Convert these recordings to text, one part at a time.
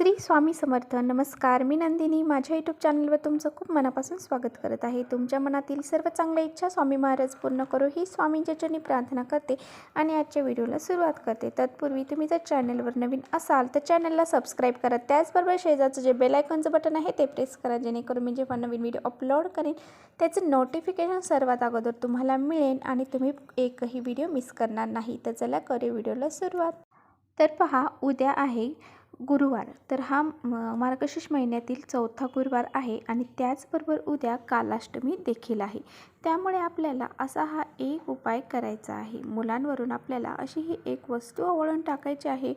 श्री स्वामी समर्थ. नमस्कार, मी नंदिनी. माझ्या यूट्यूब चॅनलवर तुमचं खूप मनापासून स्वागत करत आहे. तुमच्या मनातील सर्व चांगल्या इच्छा स्वामी महाराज पूर्ण करो ही स्वामींच्या चरणी प्रार्थना करते आणि आजच्या व्हिडिओला सुरुवात करते. तत्पूर्वी तुम्ही जर चॅनलवर नवीन असाल तर चॅनलला सबस्क्राईब करा. त्याचबरोबर शेजारचं जे बेल आयकॉनचं बटन आहे ते प्रेस करा, जेणेकरून मी जेव्हा नवीन व्हिडिओ अपलोड करेन त्याचं नोटिफिकेशन सर्वात अगोदर तुम्हाला मिळेल आणि तुम्ही एकही व्हिडिओ मिस करणार नाही. तर चला करू व्हिडिओला सुरुवात. तर पहा, उद्या आहे गुरुवार. तर हा मार्गशीर्ष महिन्यातील चौथा गुरुवार आहे आणि त्याचबरोबर उद्या कालाष्टमी देखील आहे. त्यामुळे आपल्याला असा हा एक उपाय करायचा आहे. मुलांवरून आपल्याला अशी ही एक वस्तू ओवाळून टाकायची आहे,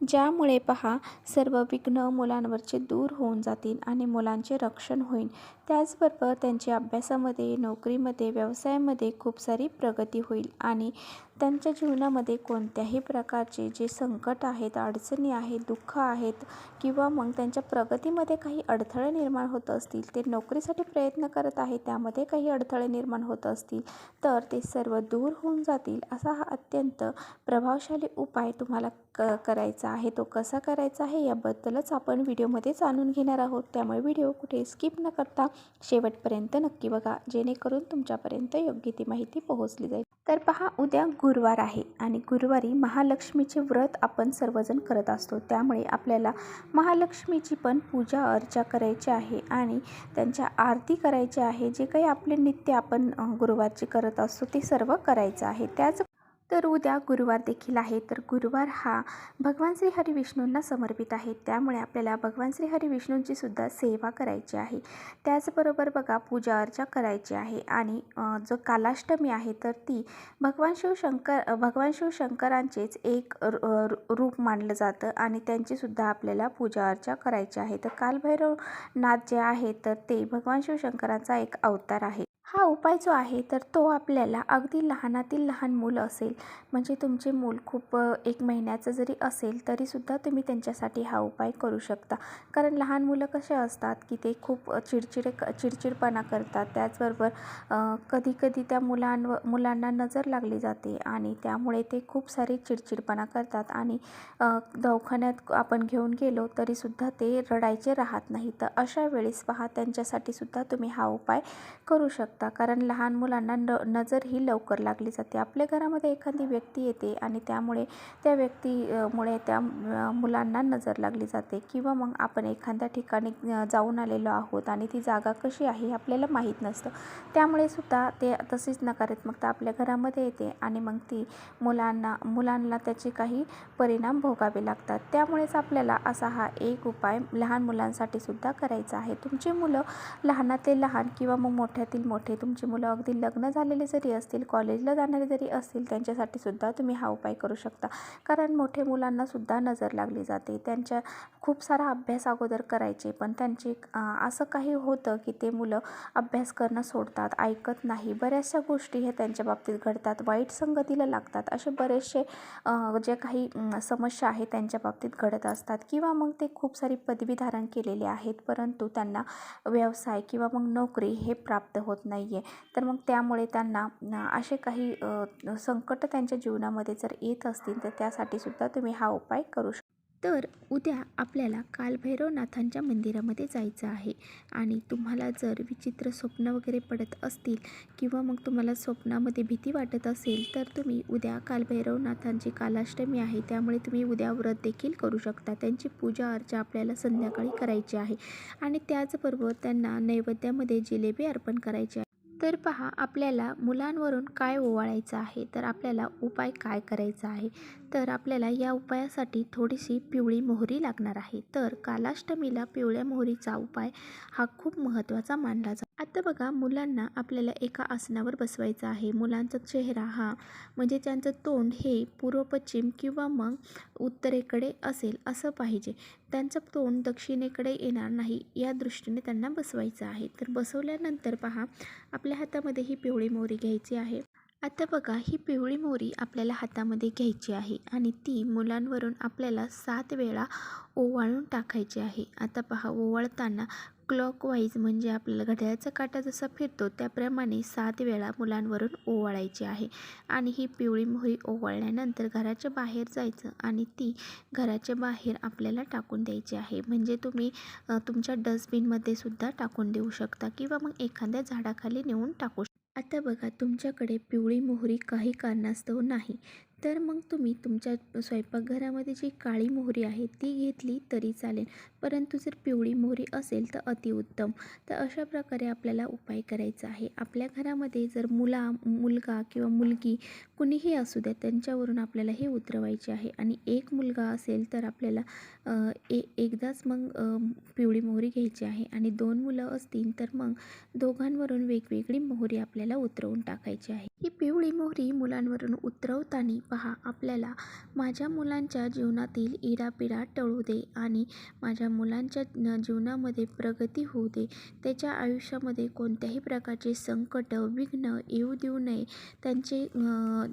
ज्यामुळे पहा सर्व विघ्न मुलांवरचे दूर होऊन जातील आणि मुलांचे रक्षण होईल. त्याचबरोबर त्यांच्या अभ्यासामध्ये, नोकरीमध्ये, व्यवसायामध्ये खूप सारी प्रगती होईल आणि त्यांच्या जीवनामध्ये कोणत्याही प्रकारचे जे संकट आहेत, अडचणी आहेत, दुःख आहेत किंवा मग त्यांच्या प्रगतीमध्ये काही अडथळे निर्माण होत असतील, ते नोकरीसाठी प्रयत्न करत आहेत त्यामध्ये काही अडथळे निर्माण होत असतील, तर ते सर्व दूर होऊन जातील. असा हा अत्यंत प्रभावशाली उपाय तुम्हाला करायचा आहे. तो कसा करायचा आहे याबद्दलच आपण व्हिडिओमध्ये जाणून घेणार आहोत. त्यामुळे व्हिडिओ कुठे स्किप न करता शेवटपर्यंत नक्की बघा, जेणेकरून तुमच्यापर्यंत योग्य ती माहिती पोहोचली जाईल. तर पहा, उद्या गुरुवार आहे आणि गुरुवारी महालक्ष्मीचे व्रत आपण सर्वजण करत असतो. त्यामुळे आपल्याला महालक्ष्मीची पण पूजा अर्चा करायची आहे आणि त्यांच्या आरती करायची आहे. जे काही आपले नित्य आपण गुरुवारची करत असतो ते सर्व करायचं आहे. तर उद्या गुरुवार देखील आहे. तर गुरुवार हा भगवान श्री हरी विष्णूंना समर्पित आहे. त्यामुळे आपल्याला भगवान श्री हरी विष्णूंची सुद्धा सेवा करायची आहे. त्याचबरोबर बघा, पूजा अर्चा करायची आहे आणि जो कालाष्टमी आहे तर ती भगवान शिवशंकरांचेच एक रूप मानलं जातं आणि त्यांचीसुद्धा आपल्याला पूजा अर्चा करायची आहे. तर कालभैरवनाथ जे आहे तर ते भगवान शिवशंकरांचा एक अवतार आहे. हा उपाय जो आहे तर तो आपल्याला अगदी लहानातील लहान मुलं असेल, म्हणजे तुमचे मूल खूप 1 महिन्याचं जरी असेल तरीसुद्धा तुम्ही त्यांच्यासाठी हा उपाय करू शकता. कारण लहान मुलं कसे असतात की ते खूप चिडचिडपणा करतात. त्याचबरोबर कधीकधी त्या मुलांना नजर लागली जाते आणि त्यामुळे ते खूप सारे चिडचिडपणा करतात आणि दवाखान्यात आपण घेऊन गेलो तरीसुद्धा ते रडायचे राहत नाही. तर अशा वेळेस पहा, त्यांच्यासाठी सुद्धा तुम्ही हा उपाय करू शकता. कारण लहान मुलांना नजर ही लवकर लागली जाते. आपल्या घरामध्ये एखादी व्यक्ती येते आणि त्यामुळे त्या व्यक्तीमुळे त्या मुलांना नजर लागली जाते किंवा मग आपण एखाद्या ठिकाणी जाऊन आलेलो आहोत आणि ती जागा कशी आहे हे आपल्याला माहीत नसतं. त्यामुळे सुद्धा ते तशीच नकारात्मकता आपल्या घरामध्ये येते आणि मग ती मुलांना त्याचे काही परिणाम भोगावे लागतात. त्यामुळेच आपल्याला असा हा एक उपाय लहान मुलांसाठी सुद्धा करायचा आहे. तुमची मुलं लहानातले लहान किंवा मग मोठ्यातील मोठे, तुमची मुलं अगदी लग्न झालेले जरी असतील, कॉलेजला जाणारे जरी असतील, त्यांच्यासाठी सुद्धा तुम्ही हा उपाय करू शकता. कारण मोठे मुलांना सुद्धा नजर लागली जाते. त्यांच्या खूप सारा अभ्यास अगोदर करायचे, पण त्यांचे असं काही होतं की ते मुलं अभ्यास करणं सोडतात, ऐकत नाही. बऱ्याचशा गोष्टी हे त्यांच्या बाबतीत घडतात, वाईट संगतीला लागतात. असे बरेचसे जे काही समस्या आहेत त्यांच्या बाबतीत घडत असतात किंवा मग ते खूप सारी पदवी धारण केलेले आहेत, परंतु त्यांना व्यवसाय किंवा मग नोकरी हे प्राप्त होत नाही आहे. तर मग त्यामुळे त्यांना असे काही संकट त्यांच्या जीवनामध्ये जर येत असतील तर त्यासाठी सुद्धा तुम्ही हा उपाय करू शकता. तर उद्या आपल्याला कालभैरवनाथांच्या मंदिरामध्ये जायचं आहे आणि तुम्हाला जर विचित्र स्वप्न वगैरे पडत असतील किंवा मग तुम्हाला स्वप्नामध्ये भीती वाटत असेल तर तुम्ही उद्या कालभैरवनाथांची कालाष्टमी आहे, त्यामुळे तुम्ही उद्या व्रत देखील करू शकता. त्यांची पूजा अर्चा आपल्याला संध्याकाळी करायची आहे आणि त्याचबरोबर त्यांना नैवेद्यामध्ये जिलेबी अर्पण करायची आहे. तर पहा, आपल्याला मुलांवरून काय ओवाळायचं आहे, तर आपल्याला उपाय काय करायचा आहे. तर आपल्याला या उपायासाठी थोडीशी पिवळी मोहरी लागणार आहे. तर कालाष्टमीला पिवळ्या मोहरीचा उपाय हा खूप महत्त्वाचा मानला जातो. आता बघा, मुलांना आपल्याला एका आसनावर बसवायचं आहे. मुलांचा चेहरा हा म्हणजे त्यांचं तोंड हे पूर्व पश्चिम किंवा मग उत्तरेकडे असेल असं पाहिजे. त्यांचं तोंड दक्षिणेकडे येणार नाही या दृष्टीने त्यांना बसवायचं आहे. तर बसवल्यानंतर पहा, आपल्या हातामध्ये ही पिवळी मोहरी घ्यायची आहे. आता बघा, ही पिवळी मोहरी आपल्याला हातामध्ये घ्यायची आहे आणि ती मुलांवरून आपल्याला 7 वेळा ओवाळून टाकायची आहे. आता पहा, ओवाळताना क्लॉकवाईज म्हणजे आपल्याला घड्याळाचा काटा जसा फिरतो त्याप्रमाणे 7 वेळा मुलांवरून ओवाळायची आहे. आणि ही पिवळी मोहरी ओवाळल्यानंतर घराच्या बाहेर जायचं आणि ती घराच्या बाहेर आपल्याला टाकून द्यायची आहे. म्हणजे तुम्ही तुमच्या डस्टबिनमध्ये सुद्धा टाकून देऊ शकता किंवा मग एखाद्या झाडाखाली नेऊन टाकू शकता. आता बघा, तुमच्याकडे पिवळी मोहरी काही कारणास्तव नाही, तर मग तुम्ही तुमच्या स्वयंपाकघरामध्ये जी काळी मोहरी आहे ती घेतली तरी चालेल, परंतु जर पिवळी मोहरी असेल तर अतिउत्तम. तर अशा प्रकारे आपल्याला उपाय करायचा आहे. आपल्या घरामध्ये जर मुलगा किंवा मुलगी कुणीही असू द्या, त्यांच्यावरून आपल्याला हे उतरवायचे आहे. आणि एक मुलगा असेल तर आपल्याला एकदाच मग पिवळी मोहरी घ्यायची आहे, आणि 2 मुलं असतील तर मग दोघांवरून वेगवेगळी मोहरी आपल्याला उतरवून टाकायची आहे. ही पिवळी मोहरी मुलांवरून उतरवताना पहा, आपल्याला माझ्या मुलांच्या जीवनातील इडापिडा टळू दे आणि माझ्या मुलांच्या जीवनामध्ये प्रगती होऊ दे, त्याच्या आयुष्यामध्ये कोणत्याही प्रकारचे संकट विघ्न येऊ देऊ नये, त्यांचे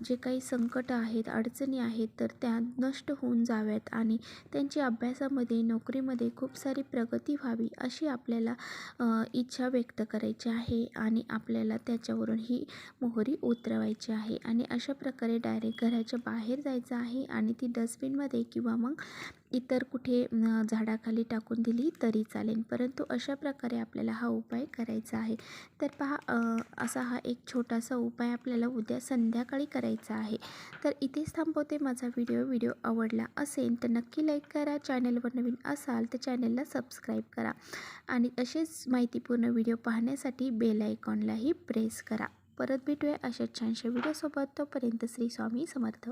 जे काही संकट आहेत, अडचणी आहेत, तर त्या नष्ट होऊन जाव्यात आणि त्यांची अभ्यासामध्ये नोकरीमध्ये खूप सारी प्रगती व्हावी, अशी आपल्याला इच्छा व्यक्त करायची आहे. आणि आपल्याला त्याच्यावरून ही मोहरी उतरवायची आहे. आणि अशा प्रकारे डायरेक्ट घराच्या बाहेर जायचं आहे आणि ती डस्टबिनमध्ये किंवा मग इतर कुठे झाडाखाली टाकून दिली तरी चालेल, परंतु अशा प्रकारे आपल्याला हा उपाय करायचा आहे. तर पहा, असा हा एक छोटासा उपाय आपल्याला उद्या संध्याकाळी करायचा आहे. तर इथेच थांबवते माझा व्हिडिओ आवडला असेल तर नक्की लाईक करा. चॅनलवर नवीन असाल तर चॅनलला सबस्क्राईब करा आणि असेच माहितीपूर्ण व्हिडिओ पाहण्यासाठी बेल आयकॉनलाही प्रेस करा. परत भेटूया अशा छानशा व्हिडिओसोबत. तोपर्यंत श्री स्वामी समर्थ.